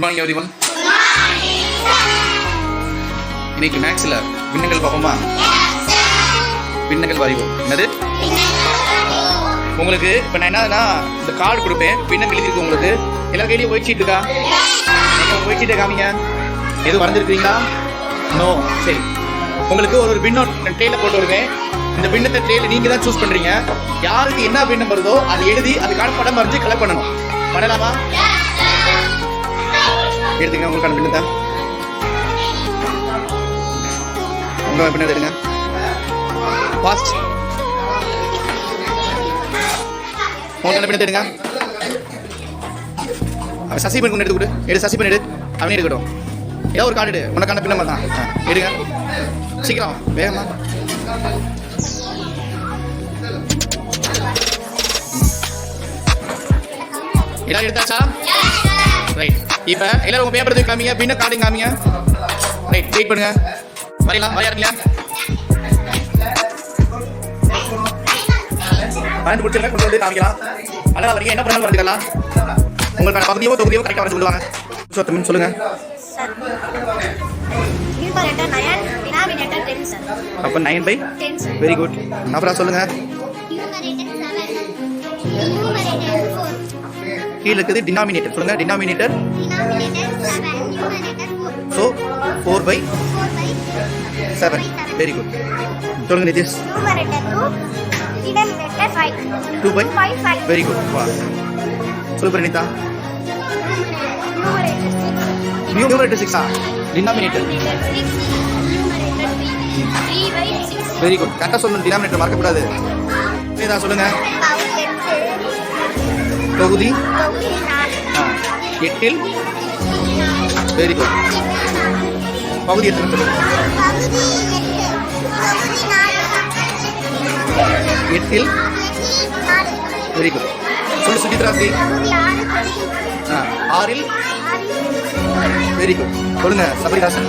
Morning everyone. இன்னைக்கு மேக்ஸ்ல பின்னங்கள் பார்ப்போமா? பின்னங்கள் வரைவோம். என்னது உங்களுக்கு இப்போ நான் என்னன்னா இந்த கார்டு கொடுப்பேன், பின்னங்கள் எழுதிருக்கு. உங்களுக்கு எல்லா கையிலையும் ஒயிட் ஷீட் இருக்கா? நீங்கள் ஒயிட் ஷீட்டை காமிங்க. எதுவும் வரைஞ்சிருக்கீங்களா? நோ. சரி, உங்களுக்கு ஒரு பின்னம் ட்ரேல போட்டு வருவேன். இந்த பின்னத்தை ட்ரேல நீங்கள் தான் சூஸ் பண்ணுறீங்க. யாருக்கு என்ன பின்னம் வருதோ அதை எழுதி அதுக்கான படம் வரைஞ்சி கலெக்ட் பண்ணணும். பண்ணலாமா? எடுத்துங்க உங்களுக்கான பின்னத்தை. உங்கள் பின்னத்தை எடுங்க. ஃபாஸ்ட் உங்களுக்கான பின்னத்தை எடுங்க. சசி பண்ணி கொண்டு எடுத்து கொடு. எடு, சசி பண்ணி எடு. அவனே எடுக்கட்டும். ஏதோ ஒரு கார்டு எடு. உனக்கான பின்னம் தான். எடுங்க சீக்கிரம் வேகமா. எல்லாரும் எடுத்தாச்சா? ரைட். இப்போ எல்லாரும் உங்கள் பேப்பர் எடுத்து காமிங்க, பின்ன கார்டு காமிங்க. ரைட், வெயிட் பண்ணுங்க. வரையலாம், வரையாருங்களா? வரைந்து கொடுத்துருங்க, கொண்டு வந்து காமிக்கலாம். அழகா வரீங்க, என்ன பண்ணாலும் வரைஞ்சிக்கலாம். உங்களுக்கான பகுதியோ தொகுதியோ கரெக்டாக வரைஞ்சு சொல்லுவாங்க. சொத்தமின் சொல்லுங்க. அப்போ 9/10. Very good. அப்புறம் சொல்லுங்க. கீழே இருக்குது டினாமினேட்டர். சொல்லுங்க. Denominator so 4/7. Very good. சொல்லுங்க நிதிஷ். 2/5. Very good. சொல்லு Praneetha. Numerator 6. Denominator very good. கரெக்டாக சொல்லணும். டினாமினேட்டர் மறக்கக்கூடாது. இதான் சொல்லுங்க. தொகுதி 8 வெரி குட். பகுதி 8 சொல்லுங்க. 8 வெரி குட். சொல்லு சுஜித்ரா. 6 very good. சொல்லுங்க சபரிதாசன்.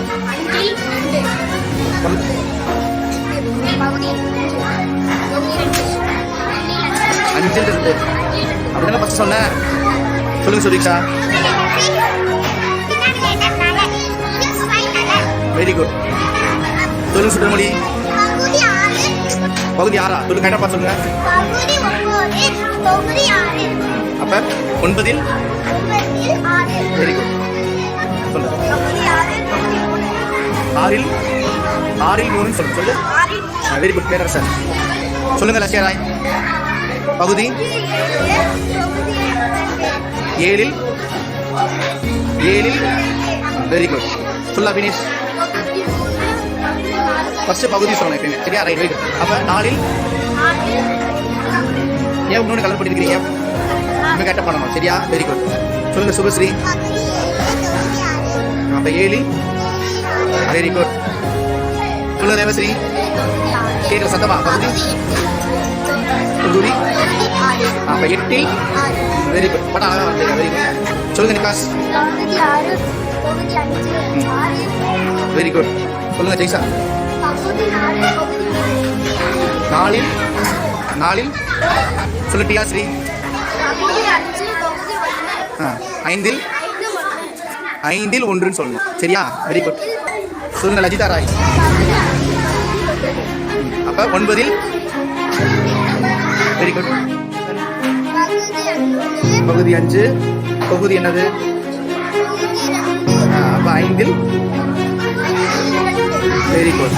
5 இருக்கு. அப்படின்னா ஃபர்ஸ்ட் சொன்னேன். சொல்லுங்க சுதீக்ஷா. Very good. சொல்லுங்க சுடமொழி. பகுதி 6. சொல்லுங்க கரெக்டாக பார்த்து சொல்லுங்க. அப்போ 9 வெரி குட். சொல்லுங்க 6 3 சொல்லுங்க. சொல்லு. Very good. பேரரசன். சொல்லுங்க லட்சியா ராய். பகுதி 7 வெரி குட். சொல்லா பினிஷ். ஃபர்ஸ்ட் பகுதி சொல்லணும் எப்பயுமே. சரியா? ரைட். Very good. அப்போ 4 ஏன் இன்னொன்று கலர் பண்ணிருக்கிறீங்க? இன்னும் கரெக்டாக பண்ணணும். சரியா? Very good. சொல்லுங்க சுபஸ்ரீ. அப்போ 7 வெரி குட். சொல்லுங்க தேவஸ்ரீ. கேட்கல சத்தமா. பகுதி அப்போ 8 வெரி குட். படம் அழகாக வந்து வெரி குட். சொல்லுங்க நிகாஸ். Very good. சொல்லுங்க ஜெய்சா. 4 சொல்லு டியா ஸ்ரீ. 5 1 சொல்லணும். சரியா? Very good. சொல்லுங்க லஜிதா ராய். அப்போ 9 வெரி குட். பகுதி 5 பகுதி என்னது? அப்போ 5 வெரி குட்.